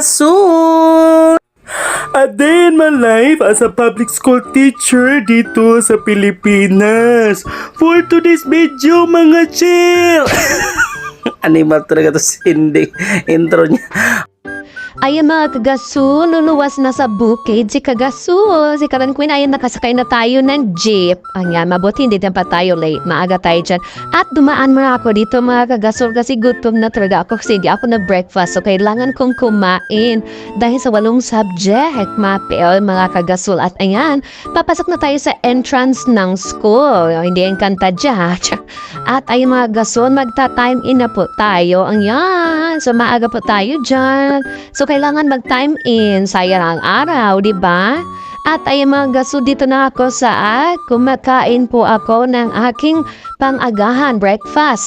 kagasun! A day in my life as a public school teacher dito sa Pilipinas. For today's video, mga chill! Animal talaga to si Cindy. Intro niya. Ayan mga kagasu, luluwas na sa bukid si kagasu. Si Karan Queen, ayan nakasakay na tayo ng jeep. Ayan, mabuti hindi na pa tayo late. Maaga tayo dyan. At dumaan muna ako dito mga kagasu kasi gutom na talaga ako kasi hindi ako na breakfast. So kailangan kong kumain dahil sa 8 subject, mapel mga kagasul. At ayan, papasok na tayo sa entrance ng school. Hindi yung kanta dyan. At ayun mga kagasul, magta-time in na po tayo. Ayan, so maaga po tayo dyan. So, kailangan mag-time in. Sayang ang araw, di ba? At ay mga gaso, dito na ako sa kumakain po ako ng aking pang-agahan breakfast.